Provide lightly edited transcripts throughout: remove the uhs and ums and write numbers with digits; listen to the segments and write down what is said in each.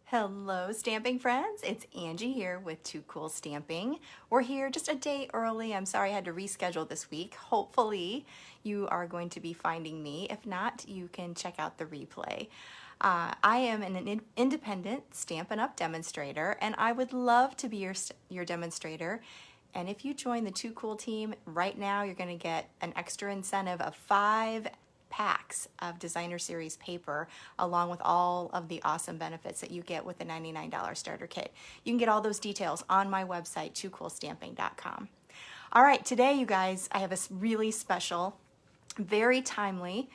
Hello stamping friends, it's Angie here with Too Cool Stamping. We're here just a day early. I'm sorry I had to reschedule this week. Hopefully you are going to be finding me. If not, you can check out the replay. I am an independent Stampin' Up! Demonstrator, and I would love to be your demonstrator. And if you join the Too Cool team, right now you're going to get an extra incentive of 5 packs of designer series paper along with all of the awesome benefits that you get with the $99 starter kit. You can get all those details on my website, toocoolstamping.com. All right, today you guys, I have a really special, very timely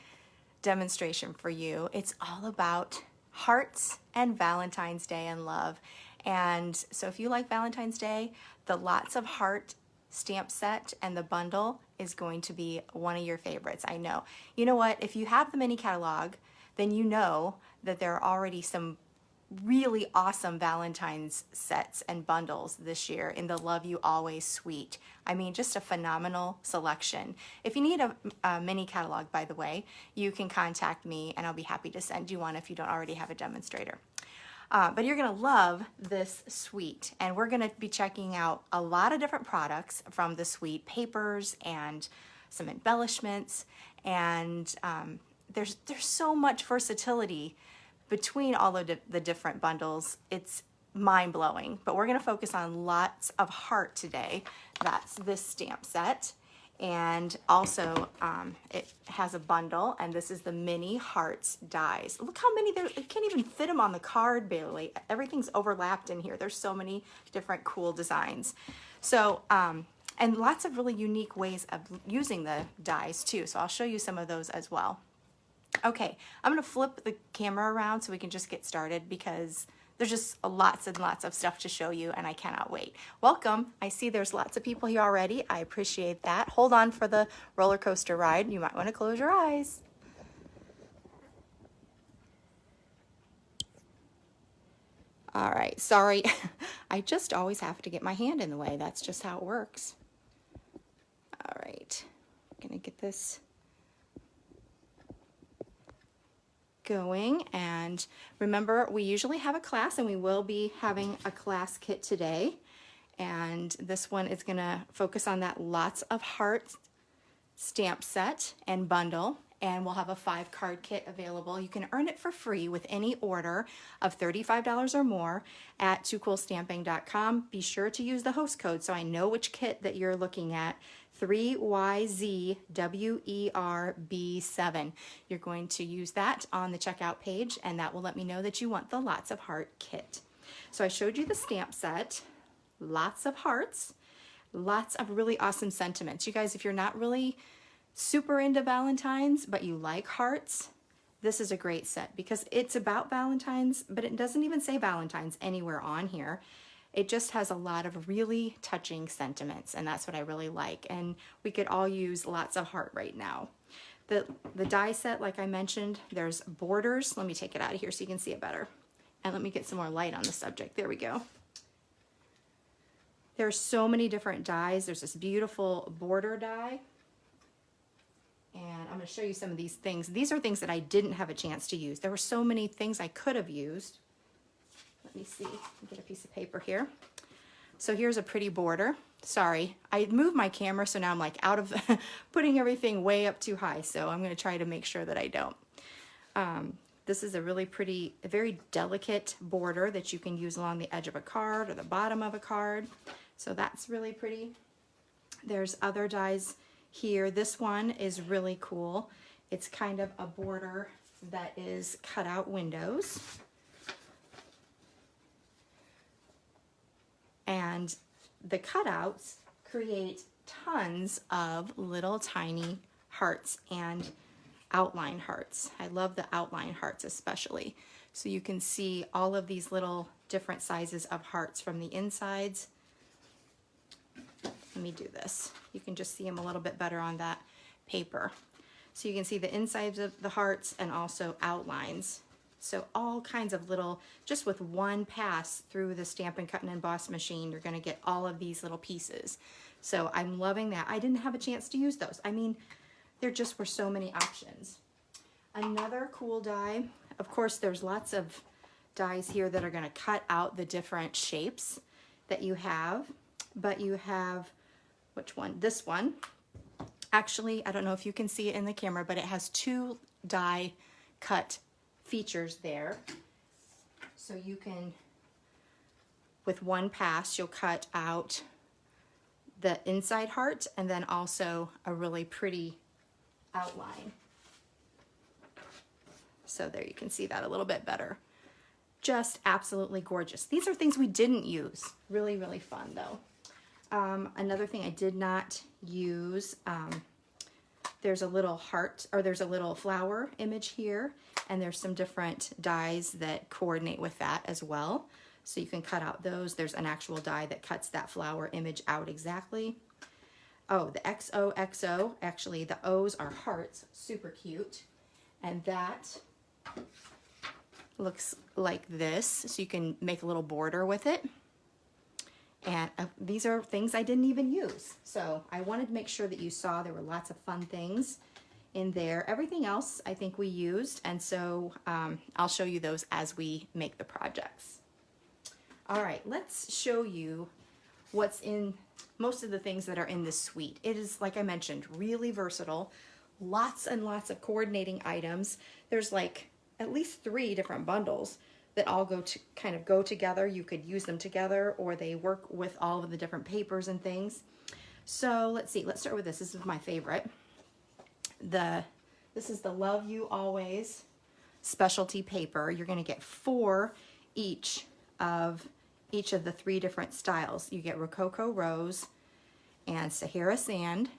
demonstration for you. It's all about hearts and Valentine's Day and love. And so if you like Valentine's Day, the Lots of Heart stamp set and the bundle is going to be one of your favorites, I know. You know what, if you have the mini catalog, then you know that there are already some really awesome Valentine's sets and bundles this year in the Love You Always suite. I mean, just a phenomenal selection. If you need a mini catalog, by the way, you can contact me and I'll be happy to send you one if you don't already have a demonstrator. But you're gonna love this suite, and we're gonna be checking out a lot of different products from the suite, papers and some embellishments, and there's so much versatility between all of the different bundles. It's mind-blowing, but we're gonna focus on Lots of Heart today. That's this stamp set. And also it has a bundle, and this is the mini hearts dies. Look how many there, you can't even fit them on the card barely. Everything's overlapped in here. There's so many different cool designs. So, and lots of really unique ways of using the dies too. So I'll show you some of those as well. Okay, I'm gonna flip the camera around so we can just get started because there's just lots and lots of stuff to show you, and I cannot wait. Welcome. I see there's lots of people here already. I appreciate that. Hold on for the roller coaster ride. You might want to close your eyes. All right, sorry. I just always have to get my hand in the way. That's just how it works. All right, I'm gonna get this going, and remember, we usually have a class, and we will be having a class kit today, and this one is gonna focus on that Lots of Heart stamp set and bundle, and we'll have a 5-card kit available. You can earn it for free with any order of $35 or more at toocoolstamping.com. Be sure to use the host code so I know which kit that you're looking at, 3YZWERB7. You're going to use that on the checkout page, and that will let me know that you want the Lots of Heart kit. So I showed you the stamp set, lots of hearts, lots of really awesome sentiments. You guys, if you're not really super into Valentine's, but you like hearts, this is a great set because it's about Valentine's, but it doesn't even say Valentine's anywhere on here. It just has a lot of really touching sentiments, and that's what I really like. And we could all use lots of heart right now. The die set, like I mentioned, there's borders. Let me take it out of here so you can see it better. And let me get some more light on the subject. There we go. There's so many different dies. There's this beautiful border die. And I'm going to show you some of these things. These are things that I didn't have a chance to use. There were so many things I could have used. Let me see, get a piece of paper here. So here's a pretty border. Sorry, I moved my camera, so now I'm like out of putting everything way up too high. So I'm going to try to make sure that I don't. This is a really pretty, a very delicate border that you can use along the edge of a card or the bottom of a card. So that's really pretty. There's other dies here. This one is really cool. It's kind of a border that is cut out windows. And the cutouts create tons of little tiny hearts and outline hearts. I love the outline hearts especially. So you can see all of these little different sizes of hearts from the insides. Let me do this. You can just see them a little bit better on that paper. So you can see the insides of the hearts and also outlines. So all kinds of little, just with one pass through the Stampin' Cut and Emboss machine, you're gonna get all of these little pieces. So I'm loving that. I didn't have a chance to use those. I mean, there just were so many options. Another cool die, of course, there's lots of dies here that are going to cut out the different shapes that you have. But you have, which one? This one. Actually, I don't know if you can see it in the camera, but it has 2 die cut features there. So you can, with one pass, you'll cut out the inside heart and then also a really pretty outline. So there you can see that a little bit better. Just absolutely gorgeous. These are things we didn't use. Really, really fun though. Another thing I did not use, there's a little heart, or there's a little flower image here, and there's some different dies that coordinate with that as well. So you can cut out those. There's an actual die that cuts that flower image out exactly. Oh, the XOXO, actually the O's are hearts, super cute. And that looks like this, so you can make a little border with it. And these are things I didn't even use. So I wanted to make sure that you saw there were lots of fun things in there. Everything else I think we used, and so I'll show you those as we make the projects. All right, let's show you what's in most of the things that are in this suite. It is, like I mentioned, really versatile. Lots and lots of coordinating items. There's like at least 3 different bundles that all kind of go together. You could use them together, or they work with all of the different papers and things. So let's see, let's start with this. This is my favorite. This is the Love You Always specialty paper. You're gonna get 4 each of the 3 different styles. You get Rococo Rose and Sahara Sand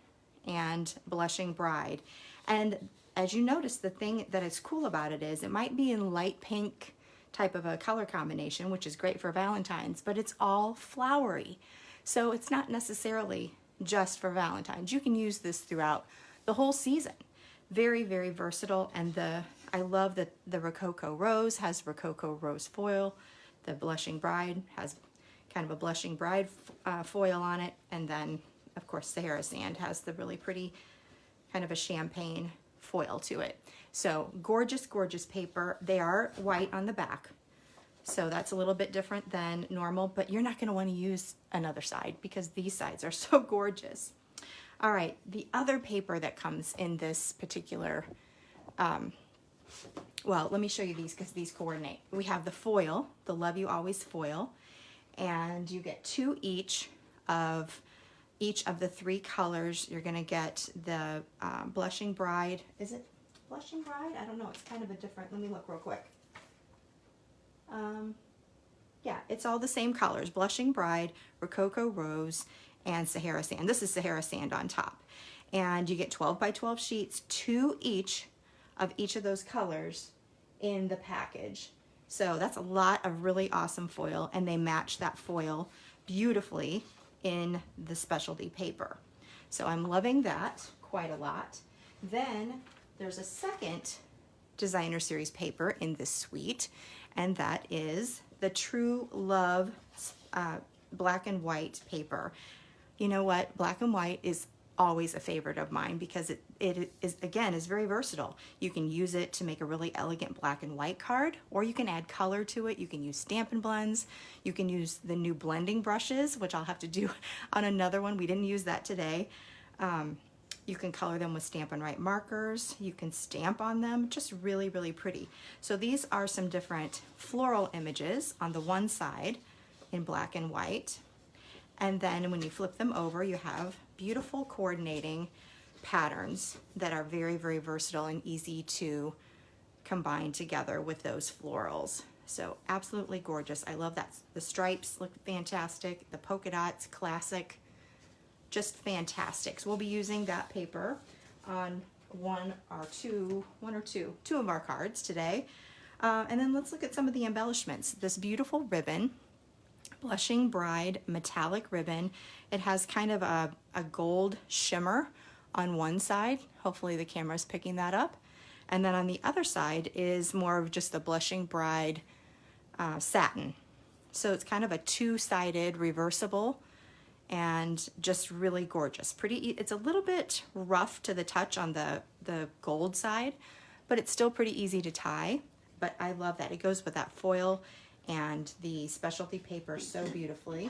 and Blushing Bride. And as you notice, the thing that is cool about it is it might be in light pink type of a color combination, which is great for Valentine's, but it's all flowery. So it's not necessarily just for Valentine's. You can use this throughout the whole season. Very, very versatile. And I love that the Rococo Rose has Rococo Rose foil. The Blushing Bride has kind of a Blushing Bride foil on it. And then, of course, Sahara Sand has the really pretty kind of a champagne foil to it. So gorgeous, gorgeous paper. They are white on the back, so that's a little bit different than normal, but you're not going to want to use another side because these sides are so gorgeous. All right, the other paper that comes in this particular, well, let me show you these because these coordinate. We have the foil, the Love You Always foil, and you get 2 each of the 3 colors. You're going to get the Blushing Bride. Is it Blushing Bride? I don't know. It's kind of a different. Let me look real quick. Yeah, it's all the same colors. Blushing Bride, Rococo Rose, and Sahara Sand. This is Sahara Sand on top. And you get 12 by 12 sheets, 2 each of those colors in the package. So that's a lot of really awesome foil, and they match that foil beautifully in the specialty paper. So I'm loving that quite a lot. Then there's a second designer series paper in this suite, and that is the True Love black and white paper. You know what? Black and white is always a favorite of mine because it is, again, is very versatile. You can use it to make a really elegant black and white card, or you can add color to it. You can use Stampin' Blends. You can use the new blending brushes, which I'll have to do on another one. We didn't use that today. You can color them with Stampin' Write markers. You can stamp on them, just really, really pretty. So these are some different floral images on the one side in black and white. And then when you flip them over, you have beautiful coordinating patterns that are very, very versatile and easy to combine together with those florals. So absolutely gorgeous. I love that. The stripes look fantastic. The polka dots, classic, just fantastic. So we'll be using that paper on two of our cards today. And then let's look at some of the embellishments. This beautiful ribbon, Blushing Bride metallic ribbon. It has kind of a gold shimmer on one side. Hopefully the camera's picking that up. And then on the other side is more of just the Blushing Bride satin. So it's kind of a 2-sided reversible and just really gorgeous. It's a little bit rough to the touch on the gold side, but it's still pretty easy to tie. but I love that. It goes with that foil and the specialty paper so beautifully.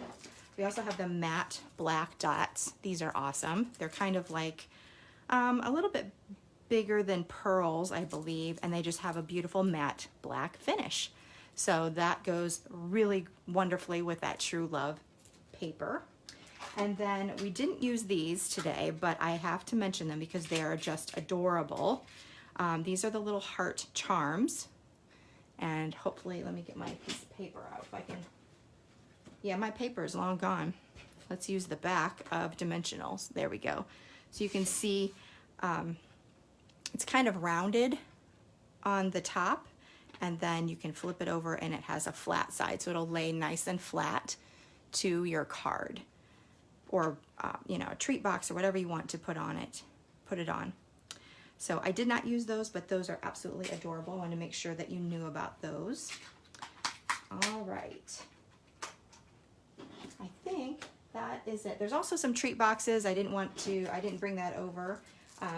We also have the matte black dots. These are awesome. They're kind of like a little bit bigger than pearls, I believe, and they just have a beautiful matte black finish. So that goes really wonderfully with that True Love paper. And then we didn't use these today, but I have to mention them because they are just adorable. These are the little heart charms. And hopefully, let me get my piece of paper out if I can. Yeah, my paper is long gone. Let's use the back of Dimensionals. There we go. So you can see it's kind of rounded on the top, and then you can flip it over and it has a flat side, so it'll lay nice and flat to your card or you know, a treat box or whatever you want to put on it, put it on. So I did not use those, but those are absolutely adorable. I want to make sure that you knew about those. All right. I think that is it. There's also some treat boxes. I didn't bring that over,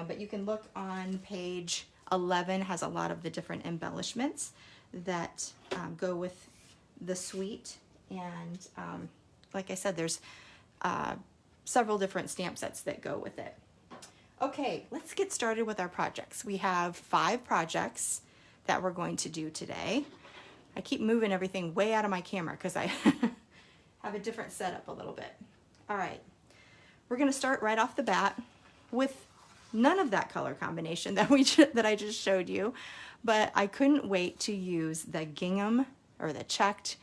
but you can look on page 11, has a lot of the different embellishments that go with the suite. And like I said, there's several different stamp sets that go with it. Okay, let's get started with our projects. We have 5 projects that we're going to do today. I keep moving everything way out of my camera because I have a different setup a little bit. All right, we're gonna start right off the bat with none of that color combination that that I just showed you, but I couldn't wait to use the gingham or the checked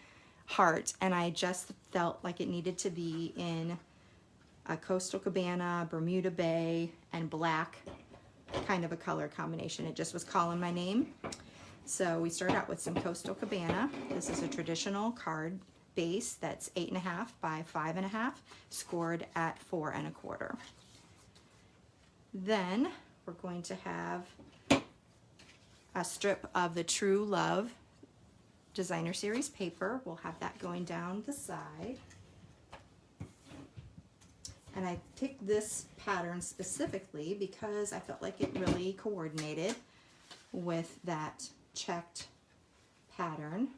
heart, and I just felt like it needed to be in a Coastal Cabana, Bermuda Bay, and black kind of a color combination. It just was calling my name. So we started out with some Coastal Cabana. This is a traditional card base that's 8.5 by 5.5, scored at 4 1/4. Then we're going to have a strip of the True Love Designer Series paper. We'll have that going down the side. And I picked this pattern specifically because I felt like it really coordinated with that checked pattern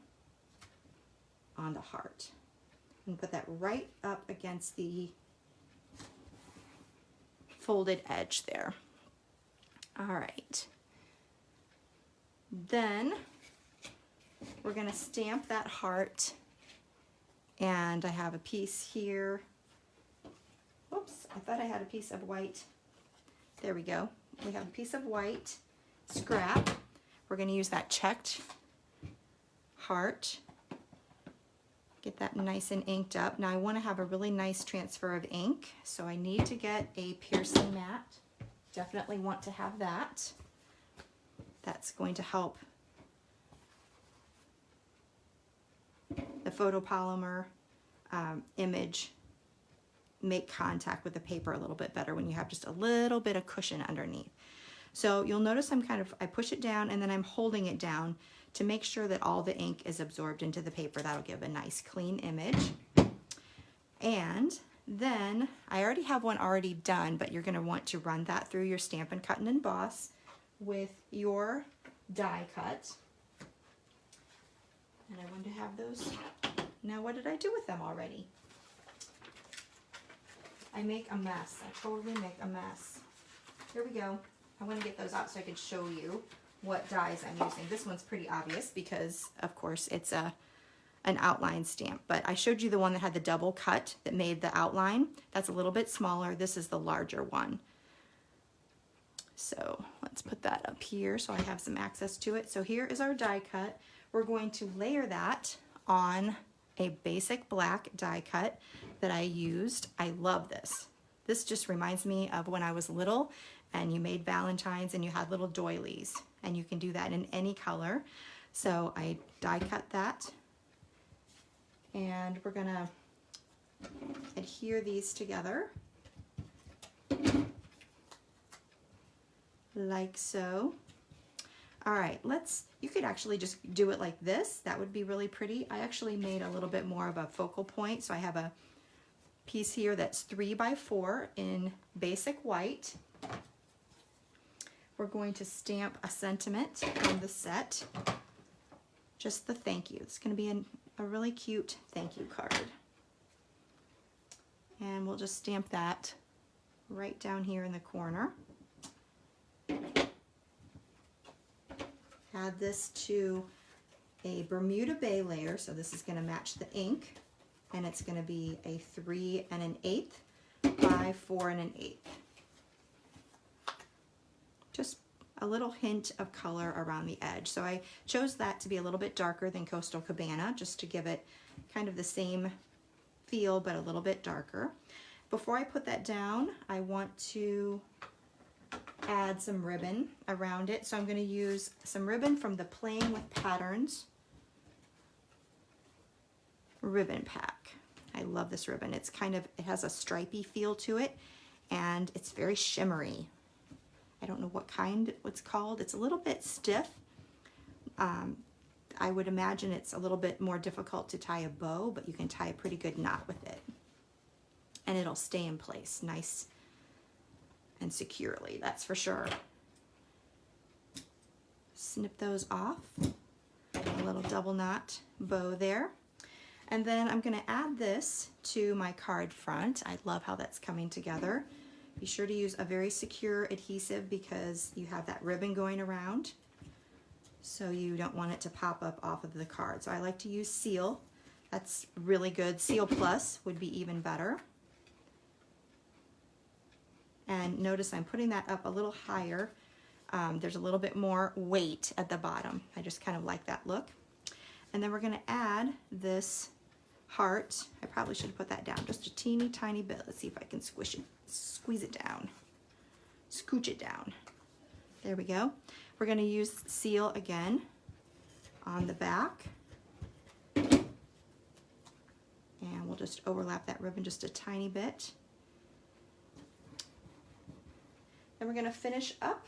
on the heart. And put that right up against the folded edge there. All right. Then we're going to stamp that heart, and I have a piece here. Oops, I thought I had a piece of white. There we go. We have a piece of white scrap. We're going to use that checked heart. Get that nice and inked up. Now I want to have a really nice transfer of ink, so I need to get a piercing mat. Definitely want to have that. That's going to help the photopolymer image make contact with the paper a little bit better when you have just a little bit of cushion underneath. So you'll notice I push it down and then I'm holding it down to make sure that all the ink is absorbed into the paper. That'll give a nice clean image. And then I already have one already done, but you're going to want to run that through your Stampin' Cut and Emboss with your die cut. And I want to have those. Now what did I do with them already? I make a mess. I totally make a mess. Here we go. I want to get those out so I can show you what dies I'm using. This one's pretty obvious because, of course, it's an outline stamp. But I showed you the one that had the double cut that made the outline. That's a little bit smaller. This is the larger one. So let's put that up here so I have some access to it. So here is our die cut. We're going to layer that on a basic black die cut that I used. I love this. This just reminds me of when I was little and you made Valentines and you had little doilies, and you can do that in any color. So I die cut that, and we're gonna adhere these together like so. All right, you could actually just do it like this. That would be really pretty. I actually made a little bit more of a focal point. So I have a piece here that's 3 by 4 in basic white. We're going to stamp a sentiment on the set. just the thank you. It's going to be a really cute thank you card. And we'll just stamp that right down here in the corner. Add this to a Bermuda Bay layer, so this is going to match the ink, and it's going to be a 3 1/8 by 4 1/8. Just a little hint of color around the edge. So I chose that to be a little bit darker than Coastal Cabana, just to give it kind of the same feel, but a little bit darker. Before I put that down, I want to add some ribbon around it. So I'm going to use some ribbon from the Playing with Patterns ribbon pack. I love this ribbon. It's it has a stripy feel to it, and it's very shimmery. I don't know what kind it's called. It's a little bit stiff. I would imagine it's a little bit more difficult to tie a bow, but you can tie a pretty good knot with it. And it'll stay in place nice and securely, that's for sure. Snip those off. A little double knot bow there. And then I'm going to add this to my card front. I love how that's coming together. Be sure to use a very secure adhesive because you have that ribbon going around, so you don't want it to pop up off of the card. So I like to use Seal. That's really good. Seal Plus would be even better. And notice I'm putting that up a little higher. There's a little bit more weight at the bottom. I just kind of like that look. And then we're going to add this heart. I probably should have put that down just a teeny tiny bit. Let's see if I can squeeze it down, scooch it down. There we go. We're going to use Seal again on the back. And we'll just overlap that ribbon just a tiny bit. Then we're going to finish up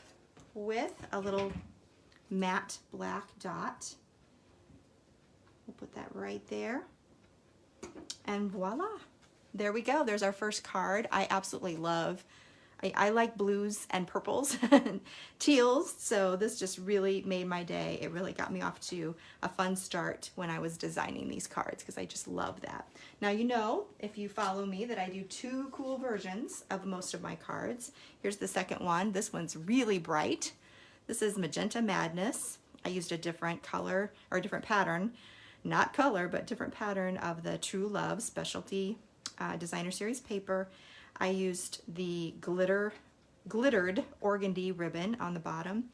with a little matte black dot. We'll put that right there. And voila, there we go. There's our first card. I absolutely love, I like blues and purples and teals, so this just really made my day. It really got me off to a fun start when I was designing these cards because I just love that. Now you know, if you follow me, that I do 2 cool versions of most of my cards. Here's the second one. This one's really bright. This is Magenta Madness. I used a different color or a different pattern. Not color, but different pattern of the True Love Specialty Designer Series paper. I used the glittered organdy ribbon on the bottom.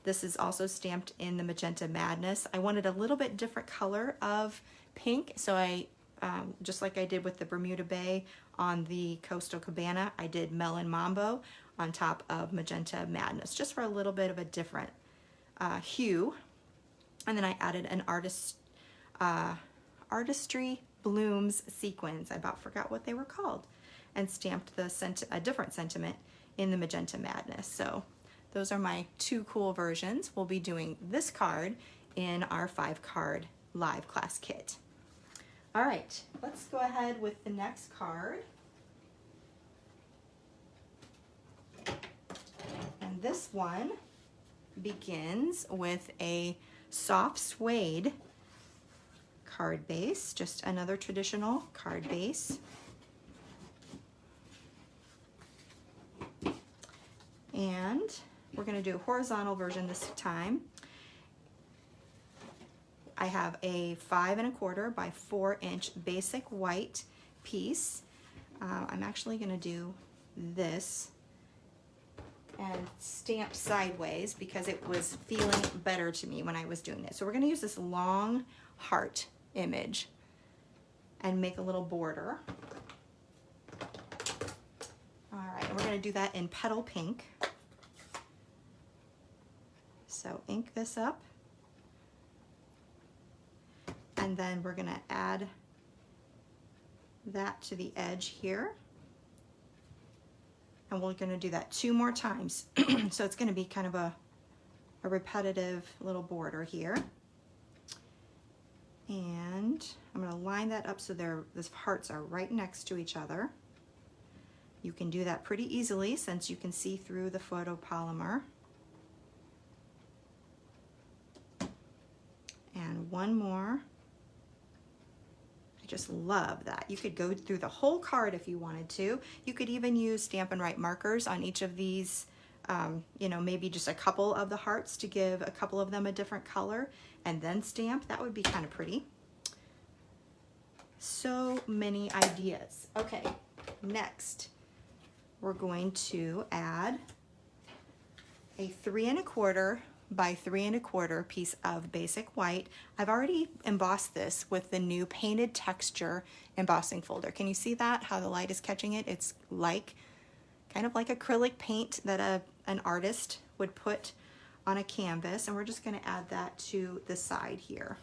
This is also stamped in the Magenta Madness. I wanted a little bit different color of pink, so I, just like I did with the Bermuda Bay on the Coastal Cabana, I did Melon Mambo on top of Magenta Madness, just for a little bit of a different hue. And then I added an Artistry Blooms sequins. I about forgot what they were called, and stamped a different sentiment in the Magenta Madness. So those are my 2 cool versions. We'll be doing this card in our 5-card live class kit. All right, let's go ahead with the next card. And this one begins with a soft suede card base, just another traditional card base. And we're going to do a horizontal version this time. I have a 5 1/4 by 4 inch basic white piece. I'm actually going to do this and stamp sideways because it was feeling better to me when I was doing it. So we're going to use this long heart image and make a little border. All right, and we're going to do that in Petal Pink. So ink this up, and then we're going to add that to the edge here, and we're going to do that 2 more times. So it's going to be kind of a repetitive little border here. And I'm going to line that up so the hearts are right next to each other. You can do that pretty easily since you can see through the photopolymer. And one more. I just love that. You could go through the whole card if you wanted to. You could even use Stampin' Write markers on each of these, you know, maybe just a couple of the hearts to give a couple of them a different color and then stamp. That would be kind of pretty. So many ideas. Okay, next we're going to add a 3 1/4 by 3 1/4 piece of basic white. I've already embossed this with the new painted texture embossing folder. Can you see that, how the light is catching it? It's like kind of like acrylic paint that an artist would put on a canvas, and we're just going to add that to the side here.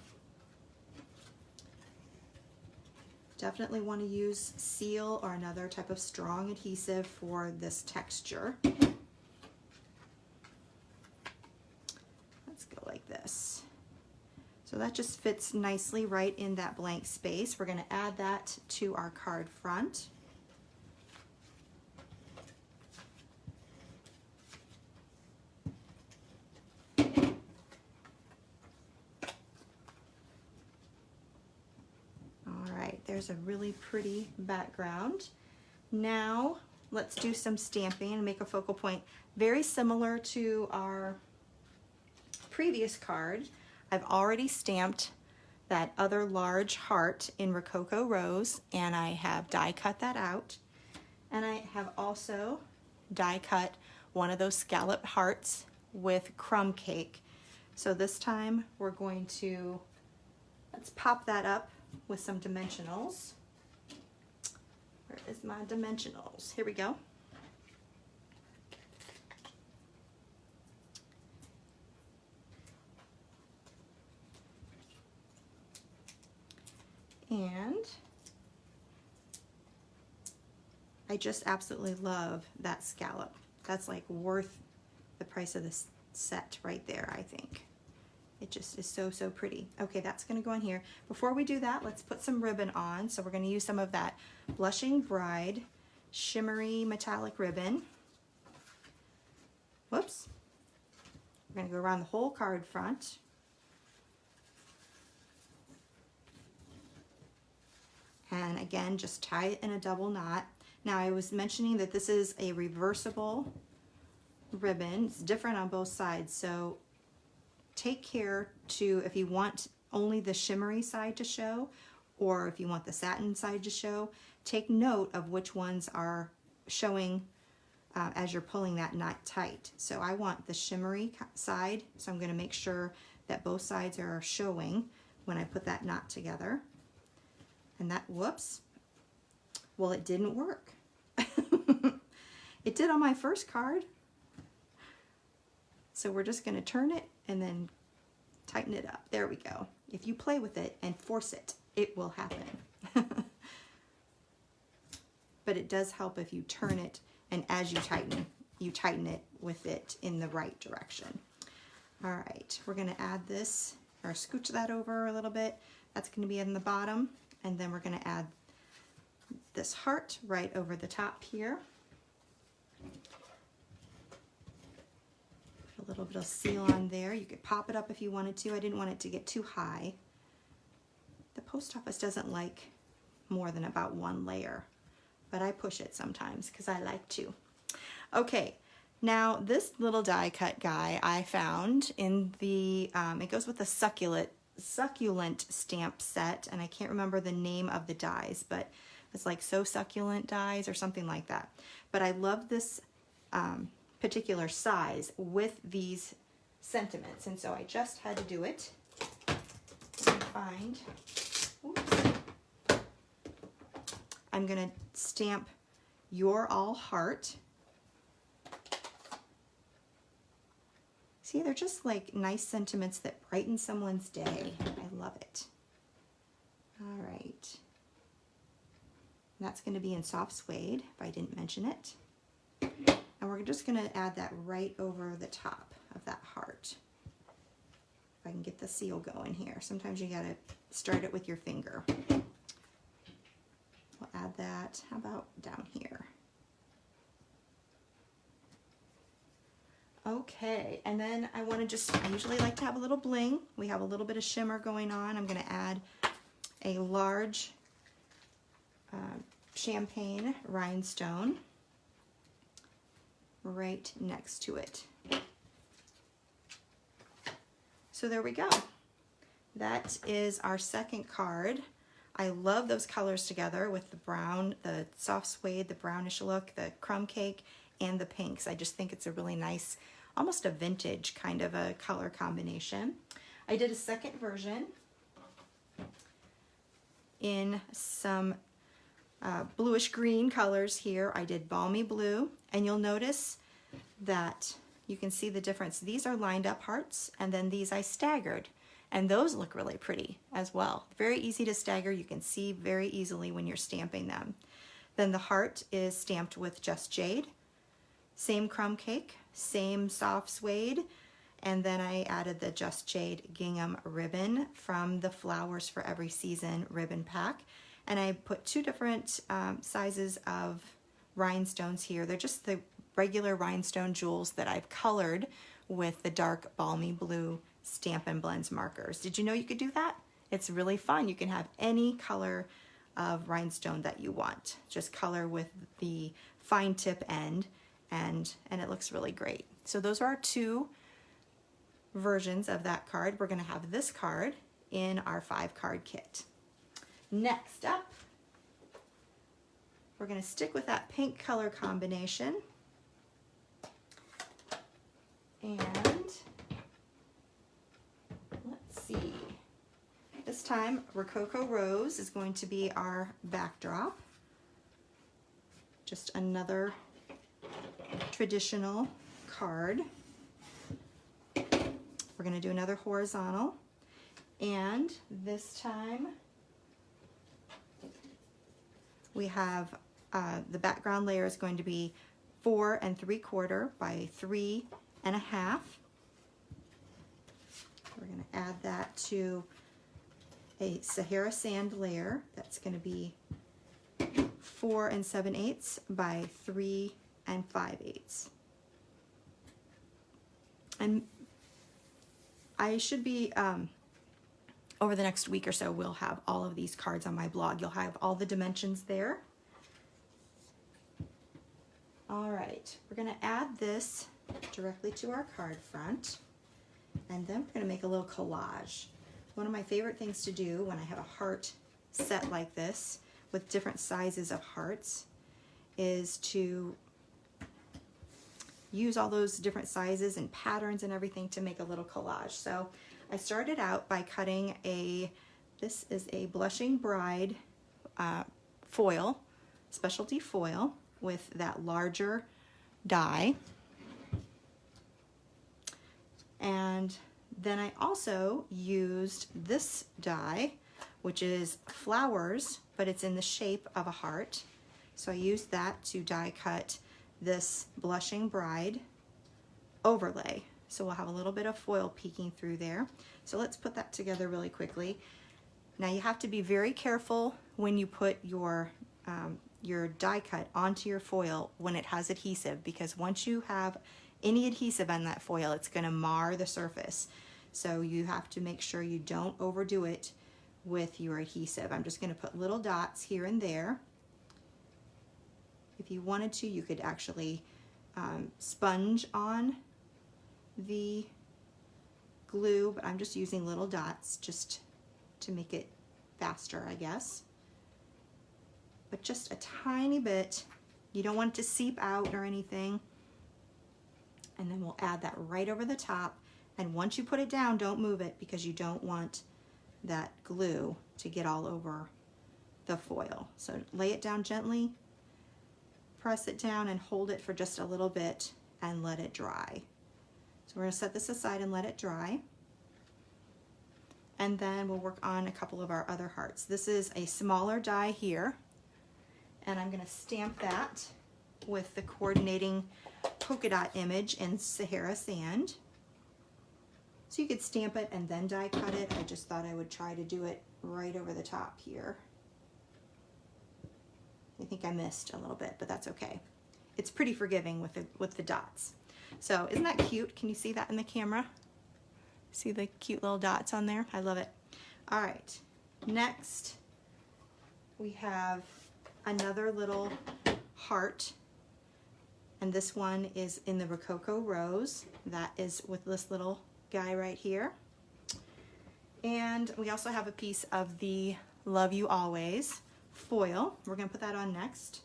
Definitely want to use seal or another type of strong adhesive for this texture. Let's go like this. So that just fits nicely right in that blank space. We're going to add that to our card front. There's a really pretty background. Now let's do some stamping and make a focal point. Very similar to our previous card, I've already stamped that other large heart in Rococo Rose, and I have die cut that out. And I have also die cut one of those scallop hearts with crumb cake. So this time we're going to, let's pop that up with some dimensionals. Where is my dimensionals? Here we go. And I just absolutely love that scallop. That's like worth the price of this set right there, I think. It just is so, so pretty. Okay, that's gonna go in here. Before we do that, let's put some ribbon on. So we're gonna use some of that Blushing Bride shimmery metallic ribbon. Whoops. We're gonna go around the whole card front. And again, just tie it in a double knot. Now I was mentioning that this is a reversible ribbon. It's different on both sides, so take care to, if you want only the shimmery side to show, or if you want the satin side to show, take note of which ones are showing as you're pulling that knot tight. So I want the shimmery side, so I'm going to make sure that both sides are showing when I put that knot together. And that, whoops, well, it didn't work. It did on my first card. So we're just going to turn it and then tighten it up. There we go. If you play with it and force it, it will happen. But it does help if you turn it, and as you tighten it with it in the right direction. All right, we're going to add this, or scooch that over a little bit. That's going to be in the bottom, and then we're going to add this heart right over the top here. A little bit of seal on there. You could pop it up if you wanted to. I didn't want it to get too high. The post office doesn't like more than about one layer, but I push it sometimes because I like to. Okay, now this little die cut guy I found in the, it goes with the succulent stamp set, and I can't remember the name of the dies, but it's like So Succulent dies or something like that. But I love this particular size with these sentiments, and so I just had to do it. I'm gonna stamp You're All Heart. See, they're just like nice sentiments that brighten someone's day. I love it. All right. And that's going to be in soft suede, if I didn't mention it. And we're just going to add that right over the top of that heart. If I can get the seal going here. Sometimes you got to start it with your finger. We'll add that, how about down here? Okay, and then I usually like to have a little bling. We have a little bit of shimmer going on. I'm gonna add a large champagne rhinestone right next to it. So there we go. That is our second card. I love those colors together with the brown, the soft suede, the brownish look, the crumb cake, and the pinks. I just think it's a really nice, almost a vintage kind of a color combination. I did a second version in some bluish green colors here. I did balmy blue, and you'll notice that you can see the difference. These are lined up hearts, and then these I staggered, and those look really pretty as well. Very easy to stagger. You can see very easily when you're stamping them. Then the heart is stamped with Just Jade, same crumb cake, same soft suede, and then I added the Just Jade gingham ribbon from the Flowers for Every Season ribbon pack. And I put two different sizes of rhinestones here. They're just the regular rhinestone jewels that I've colored with the dark balmy blue Stampin' Blends markers. Did you know you could do that? It's really fun. You can have any color of rhinestone that you want. Just color with the fine tip end, and it looks really great. So those are our two versions of that card. We're gonna have this card in our 5-card kit. Next up, we're going to stick with that pink color combination. And let's see. This time, Rococo Rose is going to be our backdrop. Just another traditional card. We're going to do another horizontal. And this time, we have the background layer is going to be 4 3/4 by 3 1/2. We're going to add that to a Sahara sand layer that's going to be 4 7/8 by 3 5/8. And I should be over the next week or so, we'll have all of these cards on my blog. You'll have all the dimensions there. All right, we're gonna add this directly to our card front, and then we're gonna make a little collage. One of my favorite things to do when I have a heart set like this with different sizes of hearts is to use all those different sizes and patterns and everything to make a little collage. So I started out by cutting this is a Blushing Bride foil, specialty foil with that larger die. And then I also used this die, which is flowers, but it's in the shape of a heart. So I used that to die cut this Blushing Bride overlay. So we'll have a little bit of foil peeking through there. So let's put that together really quickly. Now you have to be very careful when you put your die cut onto your foil when it has adhesive, because once you have any adhesive on that foil, it's going to mar the surface. So you have to make sure you don't overdo it with your adhesive. I'm just going to put little dots here and there. If you wanted to, you could actually sponge on the glue, but I'm just using little dots just to make it faster, I guess. But just a tiny bit. You don't want it to seep out or anything. And then we'll add that right over the top. And once you put it down, don't move it, because you don't want that glue to get all over the foil. So lay it down gently, press it down, and hold it for just a little bit and let it dry. So we're going to set this aside and let it dry. And then we'll work on a couple of our other hearts. This is a smaller die here, and I'm going to stamp that with the coordinating polka dot image in Sahara sand. So you could stamp it and then die cut it. I just thought I would try to do it right over the top here. I think I missed a little bit, but that's okay. It's pretty forgiving with the dots. So isn't that cute? Can you see that in the camera? See the cute little dots on there? I love it. All right, next we have another little heart, and this one is in the Rococo Rose. That is with this little guy right here. And we also have a piece of the Love You Always foil. We're gonna put that on next.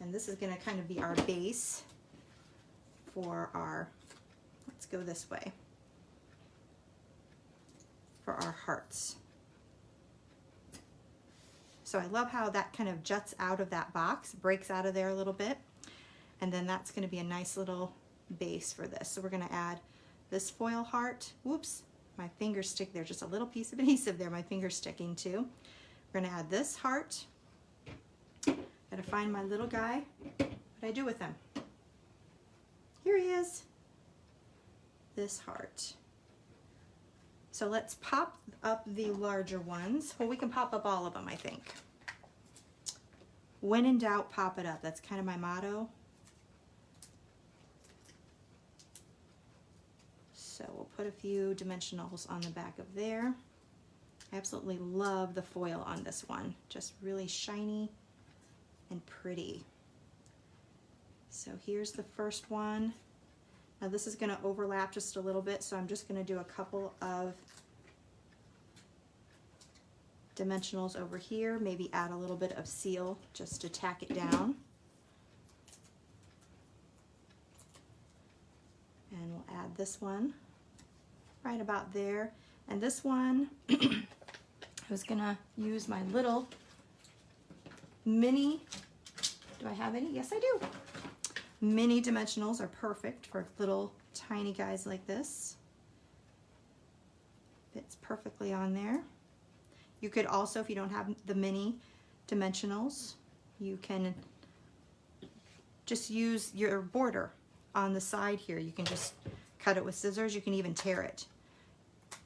And this is gonna kind of be our base for our, let's go this way, for our hearts. So I love how that kind of juts out of that box, breaks out of there a little bit, and then that's going to be a nice little base for this. So we're going to add this foil heart. Whoops, my fingers stick there, just a little piece of adhesive there, my finger's sticking to. We're going to add this heart. Gotta find my little guy. What do I do with him? Here he is. This heart. So let's pop up the larger ones. Well, we can pop up all of them, I think. When in doubt, pop it up. That's kind of my motto. So we'll put a few dimensionals on the back of there. I absolutely love the foil on this one. Just really shiny and pretty. So here's the first one. Now this is going to overlap just a little bit, so I'm just going to do a couple of dimensionals over here, maybe add a little bit of seal just to tack it down. And we'll add this one right about there. And this one, I was going to use my little mini, do I have any? Yes, I do. Mini dimensionals are perfect for little tiny guys like this. Fits perfectly on there. You could also, if you don't have the mini dimensionals, you can just use your border on the side here. You can just cut it with scissors. You can even tear it.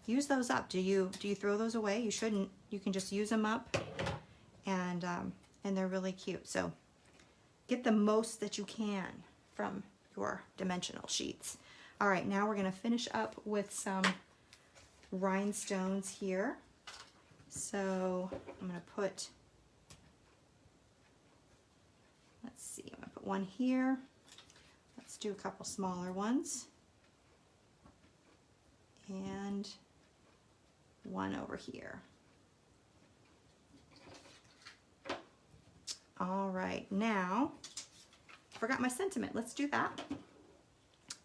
Use those up. Do you throw those away? You shouldn't. You can just use them up, and they're really cute. So get the most that you can from your dimensional sheets. All right, now we're going to finish up with some rhinestones here. So I'm going to put, let's see, I'm going to put one here. Let's do a couple smaller ones. And one over here. All right, now, I forgot my sentiment. Let's do that.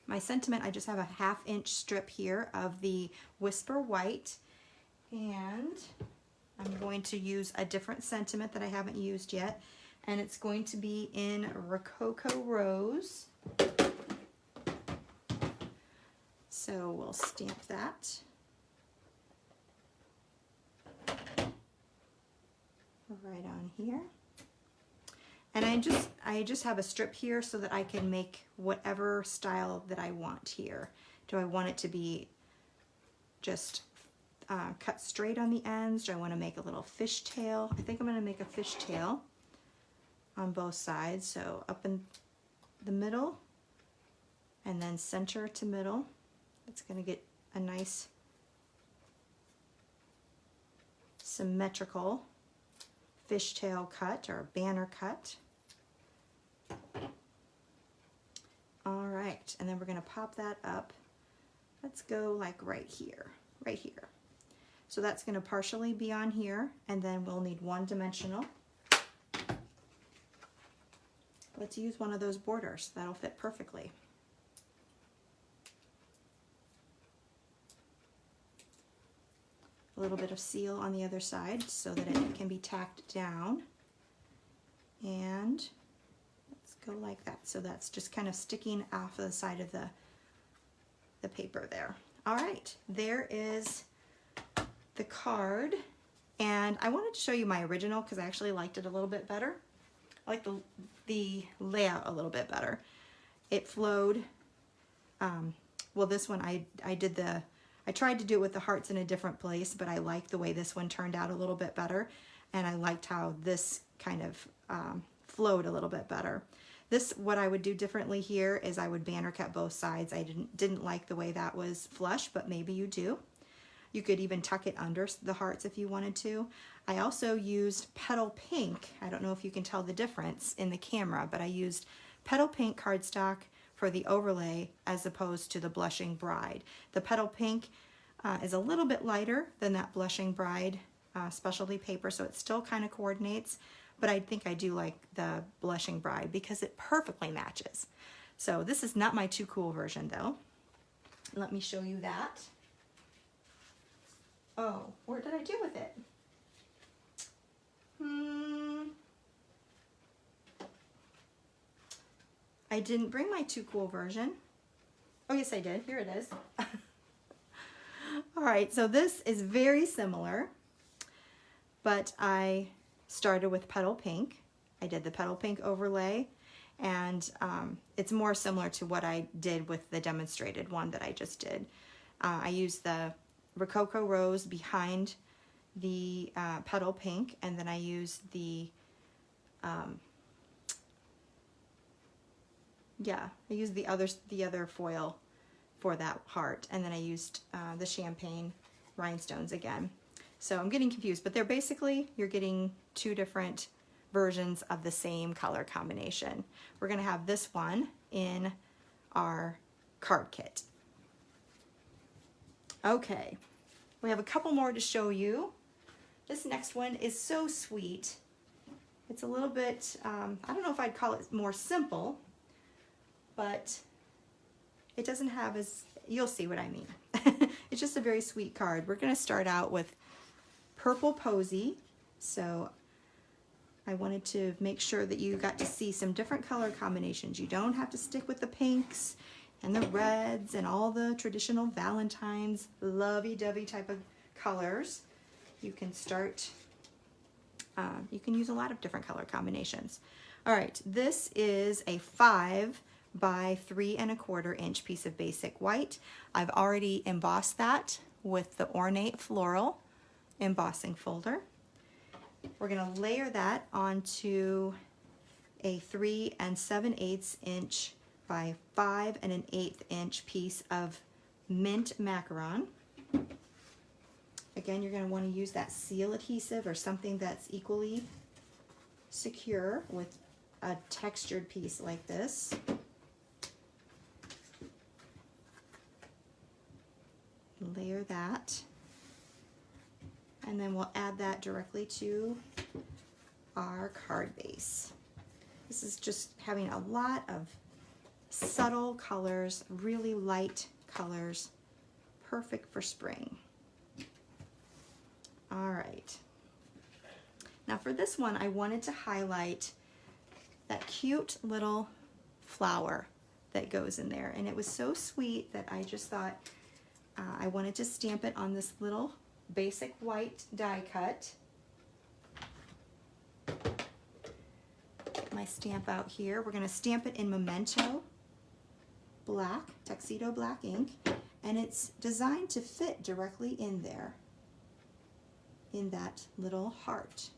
My sentiment, I just have a 1/2 inch strip here of the Whisper White, and I'm going to use a different sentiment that I haven't used yet, and it's going to be in Rococo Rose. So we'll stamp that right on here. And I just have a strip here so that I can make whatever style that I want here. Do I want it to be just cut straight on the ends? Do I want to make a little fishtail? I think I'm going to make a fishtail on both sides. So up in the middle and then center to middle. It's going to get a nice symmetrical fishtail cut or banner cut. All right, and then we're going to pop that up. Let's go like right here, right here. So that's going to partially be on here, and then we'll need one dimensional. Let's use one of those borders. That'll fit perfectly. A little bit of seal on the other side so that it can be tacked down. And let's go like that. So that's just kind of sticking off of the side of the paper there. All right, there is the card. And I wanted to show you my original because I actually liked it a little bit better. I like the layout a little bit better. It flowed. Well, this one I tried to do it with the hearts in a different place, but I liked the way this one turned out a little bit better, and I liked how this kind of flowed a little bit better. This, what I would do differently here is I would banner cut both sides. I didn't like the way that was flush, but maybe you do. You could even tuck it under the hearts if you wanted to. I also used Petal Pink. I don't know if you can tell the difference in the camera, but I used Petal Pink cardstock for the overlay as opposed to the Blushing Bride. The Petal Pink is a little bit lighter than that Blushing Bride specialty paper, so it still kind of coordinates, but I think I do like the Blushing Bride because it perfectly matches. So this is not my Too Cool version though. Let me show you that. Oh, what did I do with it? I didn't bring my Too Cool version. Oh yes, I did. Here it is. All right, so this is very similar, but I started with Petal Pink. I did the Petal Pink overlay, and it's more similar to what I did with the demonstrated one that I just did. I used the Rococo Rose behind the Petal Pink, and then I used the the other foil for that heart, and then I used the champagne rhinestones again. So I'm getting confused, but they're basically, you're getting two different versions of the same color combination. We're going to have this one in our card kit. Okay, we have a couple more to show you. This next one is so sweet. It's a little bit, I don't know if I'd call it more simple, but it doesn't have as, you'll see what I mean. It's just a very sweet card. We're going to start out with Purple Posy. So I wanted to make sure that you got to see some different color combinations. You don't have to stick with the pinks and the reds and all the traditional Valentine's lovey-dovey type of colors. You can start, you can use a lot of different color combinations. All right, this is a 5 by 3 1/4 inch piece of basic white. I've already embossed that with the Ornate Floral embossing folder. We're going to layer that onto a 3 7/8 inch by 5 1/8 inch piece of mint macaron. Again, you're going to want to use that seal adhesive or something that's equally secure with a textured piece like this. Layer that, and then we'll add that directly to our card base. This is just having a lot of subtle colors, really light colors, perfect for spring. All right. Now for this one, I wanted to highlight that cute little flower that goes in there, and it was so sweet that I just thought I wanted to stamp it on this little basic white die cut. Get my stamp out here. We're going to stamp it in Memento black, tuxedo black ink, and it's designed to fit directly in there, in that little heart.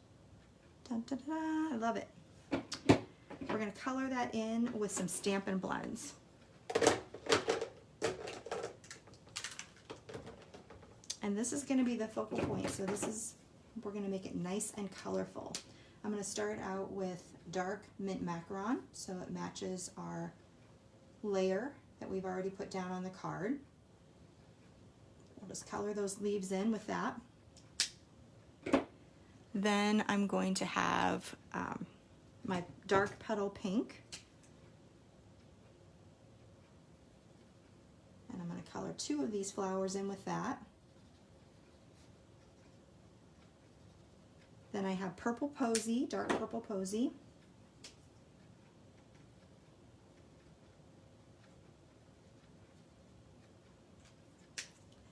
Dun, dun, dun, I love it. We're going to color that in with some Stampin' Blends. And this is going to be the focal point, so this is, we're going to make it nice and colorful. I'm going to start out with dark mint macaron, so it matches our layer that we've already put down on the card. We'll just color those leaves in with that. Then I'm going to have my dark petal pink. And I'm going to color 2 of these flowers in with that. Then I have Purple Posy, dark Purple Posy.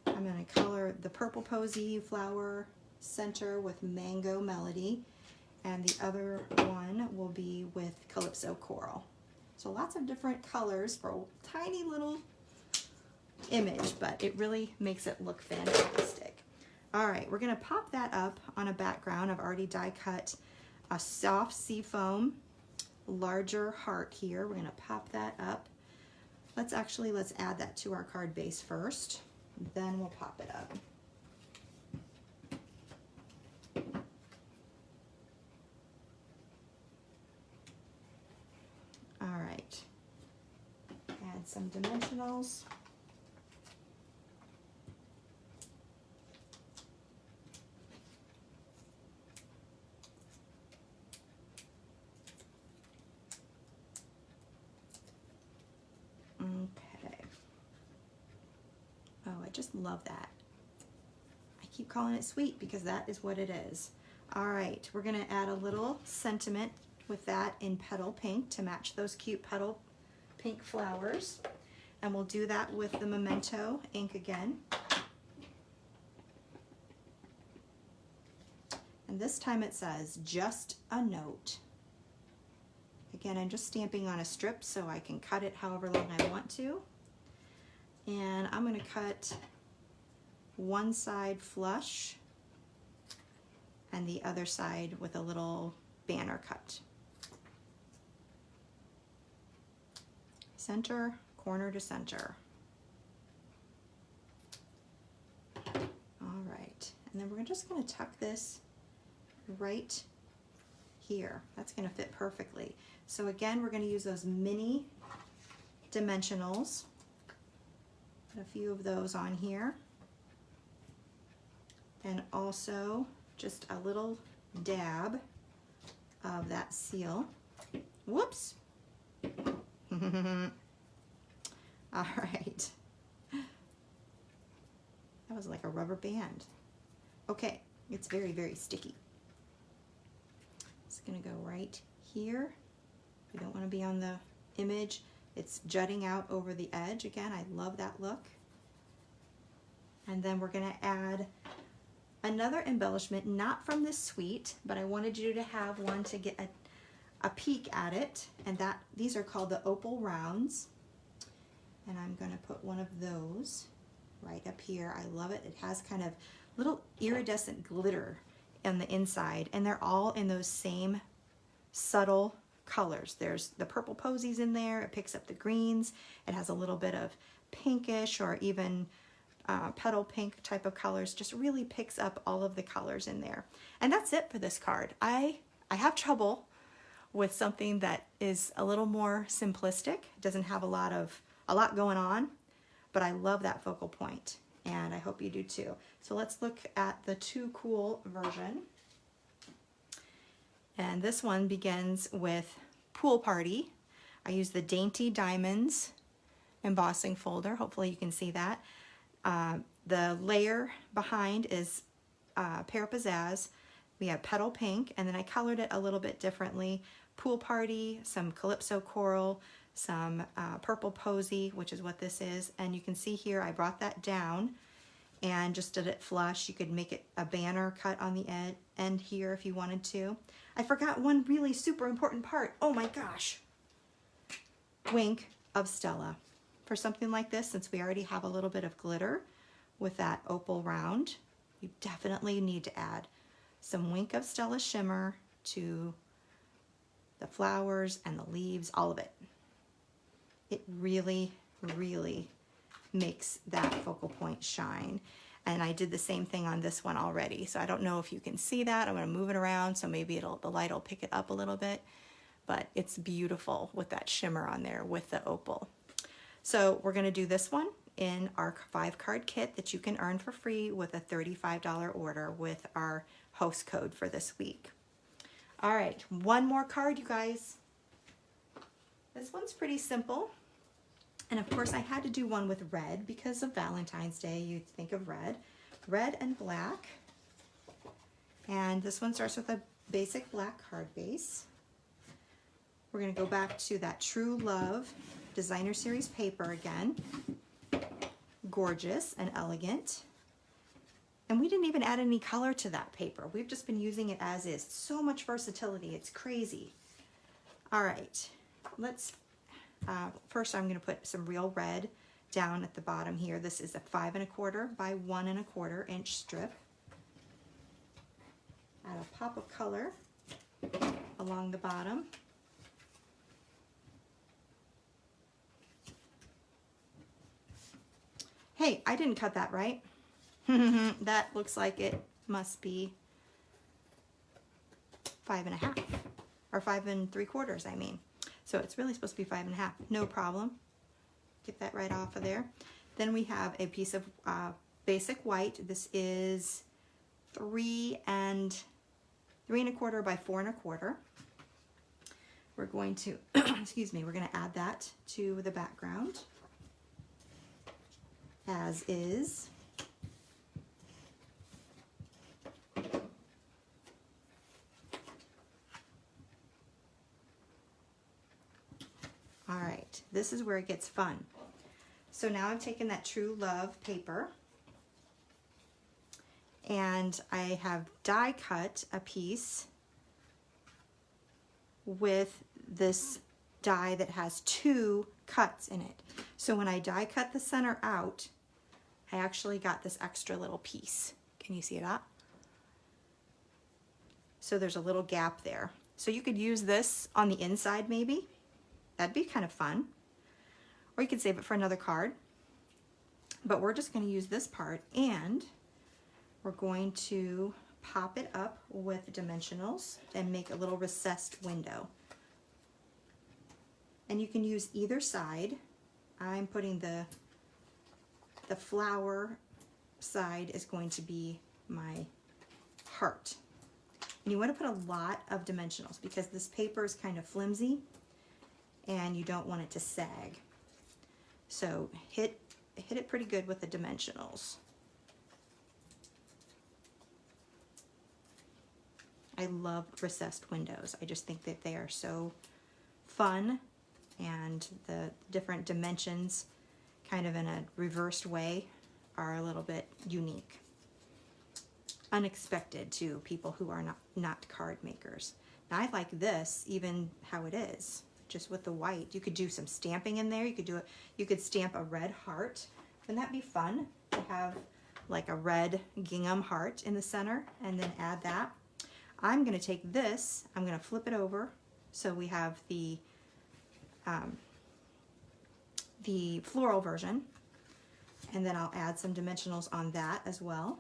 I'm going to color the Purple Posy flower center with Mango Melody, and the other one will be with Calypso Coral. So lots of different colors for a tiny little image, but it really makes it look fantastic. All right, we're going to pop that up on a background. I've already die cut a soft seafoam larger heart here. We're gonna pop that up. Let's add that to our card base first, then we'll pop it up. All right, add some dimensionals. Okay. Oh, I just love that. I keep calling it sweet because that is what it is. All right, we're gonna add a little sentiment with that in petal pink to match those cute petal pink flowers. And we'll do that with the Memento ink again. And this time it says, just a note. Again, I'm just stamping on a strip so I can cut it however long I want to. And I'm gonna cut one side flush and the other side with a little banner cut. Center, corner to center. All right, and then we're just gonna tuck this right here. That's gonna fit perfectly. So again, we're gonna use those mini dimensionals. Put a few of those on here. And also just a little dab of that seal. Whoops. All right. That was like a rubber band. Okay, it's very, very sticky. It's gonna go right here. We don't want to be on the image. It's jutting out over the edge. Again, I love that look. And then we're gonna add another embellishment, not from this suite, but I wanted you to have one to get a peek at it. And these are called the Opal Rounds. And I'm gonna put one of those right up here. I love it. It has kind of little iridescent glitter on the inside, and they're all in those same subtle colors. There's the purple posies in there. It picks up the greens. It has a little bit of pinkish or even petal pink type of colors. Just really picks up all of the colors in there. And that's it for this card. I have trouble with something that is a little more simplistic. It doesn't have a lot going on, but I love that focal point, and I hope you do too. So let's look at the Too Cool version. And this one begins with Pool Party. I use the Dainty Diamonds embossing folder. Hopefully you can see that. The layer behind is Pear Pizzazz. We have Petal Pink, and then I colored it a little bit differently. Pool Party, some Calypso Coral, some Purple Posy, which is what this is. And you can see here I brought that down and just did it flush. You could make it a banner cut on the end here if you wanted to. I forgot one really super important part. Oh my gosh. Wink of Stella. For something like this, since we already have a little bit of glitter with that Opal Round, you definitely need to add some Wink of Stella shimmer to the flowers and the leaves, all of it. It really, really makes that focal point shine. And I did the same thing on this one already. So I don't know if you can see that. I'm gonna move it around so maybe the light will pick it up a little bit, but it's beautiful with that shimmer on there with the opal. So we're gonna do this one in our 5-card kit that you can earn for free with a $35 order with our host code for this week. All right, one more card, you guys. This one's pretty simple. And of course I had to do one with red because of Valentine's Day. You'd think of red and black. And this one starts with a basic black card base. We're gonna go back to that True Love Designer Series paper again. Gorgeous and elegant. And we didn't even add any color to that paper. We've just been using it as is. So much versatility, it's crazy. All right, let's, first I'm gonna put some real red down at the bottom here. This is a 5 1/4 by 1 1/4 inch strip. Add a pop of color along the bottom. Hey, I didn't cut that right. That looks like it must be 5.5 or 5 3/4, I mean. So it's really supposed to be 5.5. No problem. Get that right off of there. Then we have a piece of basic white. This is 3 3/4 by 4 1/4. We're going to, excuse me, we're going to add that to the background, as is. All right, this is where it gets fun. So now I've taken that True Love paper and I have die cut a piece with this die that has 2 cuts in it. So when I die cut the center out, I actually got this extra little piece. Can you see that? So there's a little gap there. So you could use this on the inside maybe. That'd be kind of fun. Or you could save it for another card. But we're just going to use this part and we're going to pop it up with dimensionals and make a little recessed window. And you can use either side. I'm putting the flower side is going to be my heart. And you want to put a lot of dimensionals because this paper is kind of flimsy and you don't want it to sag. So hit it pretty good with the dimensionals. I love recessed windows. I just think that they are so fun, and the different dimensions kind of in a reversed way are a little bit unique. Unexpected to people who are not card makers. Now I like this even how it is, just with the white. You could do some stamping in there. You could stamp a red heart. Wouldn't that be fun to have like a red gingham heart in the center and then add that? I'm going to take this, I'm going to flip it over so we have the floral version, and then I'll add some dimensionals on that as well.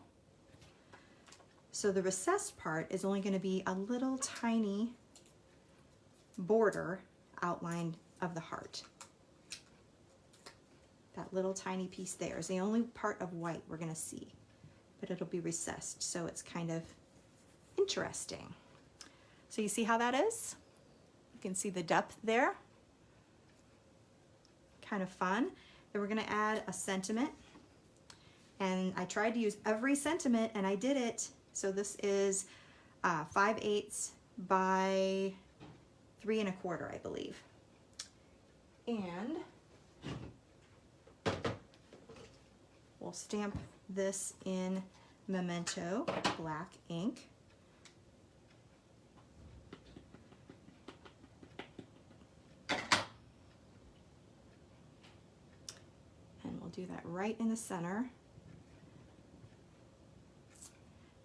So the recessed part is only going to be a little tiny border outline of the heart. That little tiny piece there is the only part of white we're going to see, but it'll be recessed, so it's kind of interesting. So you see how that is? You can see the depth there. Kind of fun. Then we're going to add a sentiment, and I tried to use every sentiment and I did it. So this is 5/8 by 3 1/4, I believe. And we'll stamp this in Memento black ink. And we'll do that right in the center.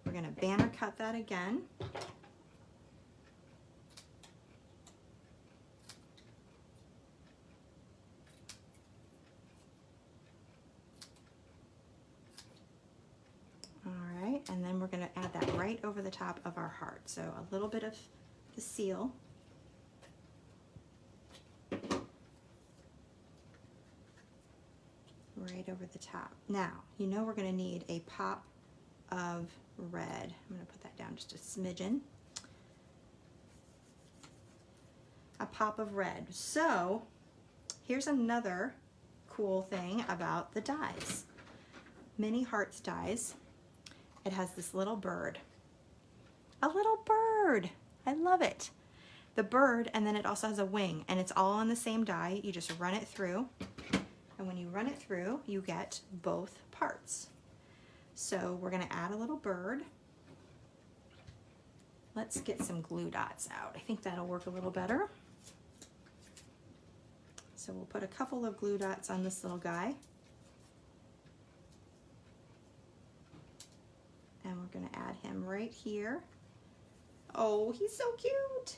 We're going to banner cut that again. And then we're going to add that right over the top of our heart. So a little bit of the seal. Right over the top. Now, you know we're going to need a pop of red. I'm going to put that down just a smidgen. A pop of red. So here's another cool thing about the dies. Mini Hearts dies. It has this little bird. A little bird! I love it. The bird, and then it also has a wing, and it's all on the same die. You just run it through, and when you run it through, you get both parts. So we're going to add a little bird. Let's get some glue dots out. I think that'll work a little better. So we'll put a couple of glue dots on this little guy. And we're going to add him right here. Oh, he's so cute.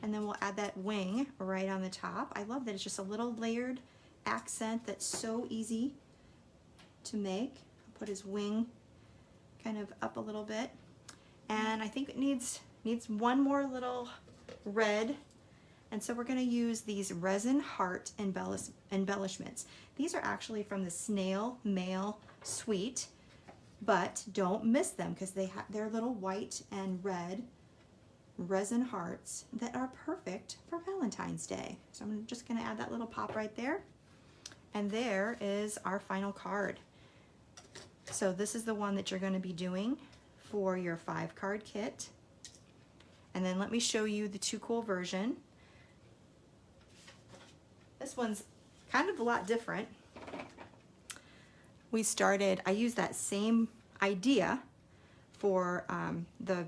And then we'll add that wing right on the top. I love that it's just a little layered accent that's so easy to make. I'll put his wing kind of up a little bit. And I think it needs one more little red. And so we're going to use these resin heart embellishments. These are actually from the Snail Mail Suite, but don't miss them because they're little white and red resin hearts that are perfect for Valentine's Day. So I'm just going to add that little pop right there. And there is our final card. So this is the one that you're going to be doing for your 5-card kit. And then let me show you the Too Cool version. This one's kind of a lot different. I used that same idea for the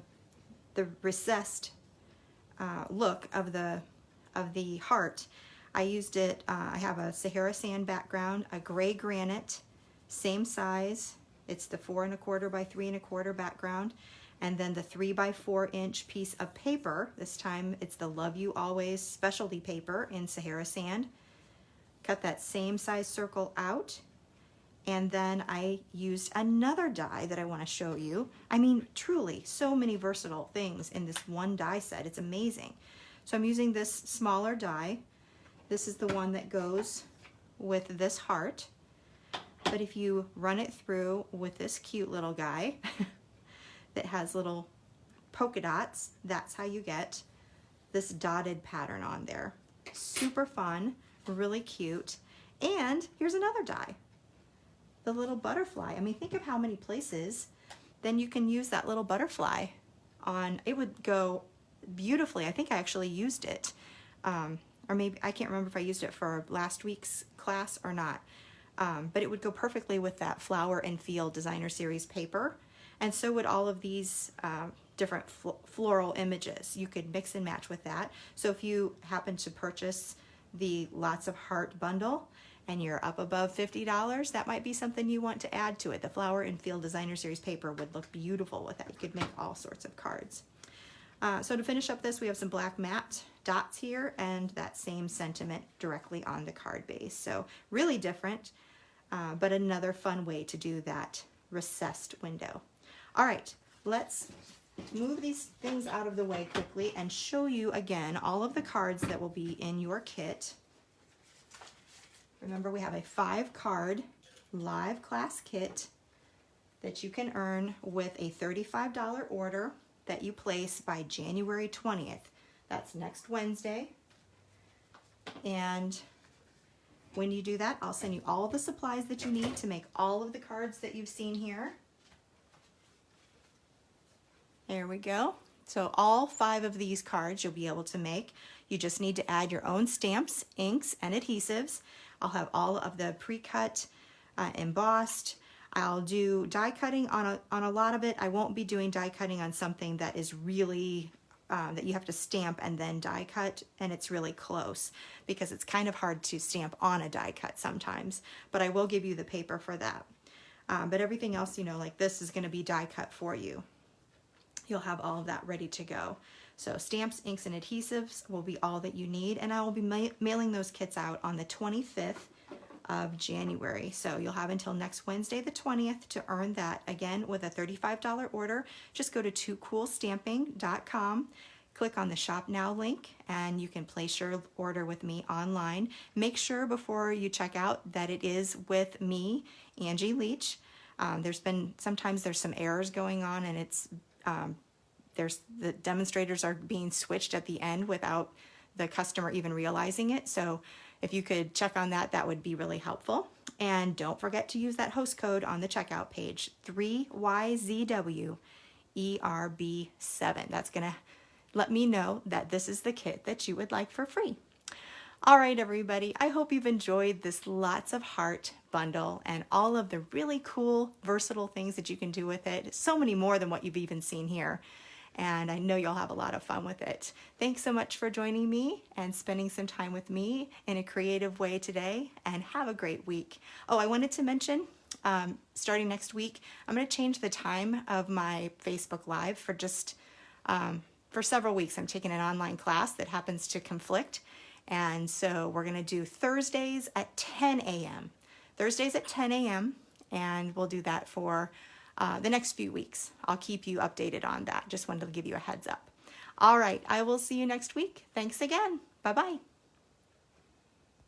recessed look of the heart. I used it, I have a Sahara sand background, a gray granite, same size. It's the 4 1/4 by 3 1/4 background, and then the 3 by 4 inch piece of paper. This time it's the Love You Always specialty paper in Sahara sand. Cut that same size circle out, and then I used another die that I want to show you. I mean, truly, so many versatile things in this one die set. It's amazing. So I'm using this smaller die. This is the one that goes with this heart. But if you run it through with this cute little guy that has little polka dots, that's how you get this dotted pattern on there. Super fun, really cute. And here's another die, the little butterfly. I mean, think of how many places then you can use that little butterfly on. It would go beautifully. I think I actually used it. Or maybe, I can't remember if I used it for last week's class or not. But it would go perfectly with that Flower and Field Designer Series paper. And so would all of these different floral images. You could mix and match with that. So if you happen to purchase the Lots of Heart bundle and you're up above $50, that might be something you want to add to it. The Flower and Field Designer Series paper would look beautiful with that. You could make all sorts of cards. So to finish up this, we have some black matte dots here and that same sentiment directly on the card base. So really different, but another fun way to do that recessed window. All right, let's move these things out of the way quickly and show you again all of the cards that will be in your kit. Remember, we have a 5-card live class kit that you can earn with a $35 order that you place by January 20th. That's next Wednesday. And when you do that, I'll send you all the supplies that you need to make all of the cards that you've seen here. There we go. So all 5 of these cards you'll be able to make. You just need to add your own stamps, inks, and adhesives. I'll have all of the pre-cut, embossed. I'll do die cutting on a lot of it. I won't be doing die cutting on something that is really, that you have to stamp and then die cut, and it's really close because it's kind of hard to stamp on a die cut sometimes, but I will give you the paper for that. But everything else, you know, like this is gonna be die cut for you. You'll have all of that ready to go. So stamps, inks, and adhesives will be all that you need, and I will be mailing those kits out on the 25th of January. So you'll have until next Wednesday the 20th to earn that. Again, with a $35 order, just go to toocoolstamping.com, click on the Shop Now link, and you can place your order with me online. Make sure before you check out that it is with me, Angie Leach. Sometimes there's some errors going on, and it's the demonstrators are being switched at the end without the customer even realizing it. So if you could check on that, that would be really helpful. And don't forget to use that host code on the checkout page, 3YZWERB7. That's gonna let me know that this is the kit that you would like for free. All right, everybody, I hope you've enjoyed this Lots of Heart bundle and all of the really cool, versatile things that you can do with it. So many more than what you've even seen here. And I know you'll have a lot of fun with it. Thanks so much for joining me and spending some time with me in a creative way today, and have a great week. Oh, I wanted to mention, starting next week, I'm going to change the time of my Facebook Live for just, for several weeks. I'm taking an online class that happens to conflict. And so we're going to do Thursdays at 10 a.m. Thursdays at 10 a.m. and we'll do that for the next few weeks. I'll keep you updated on that. Just wanted to give you a heads up. All right, I will see you next week. Thanks again. Bye-bye.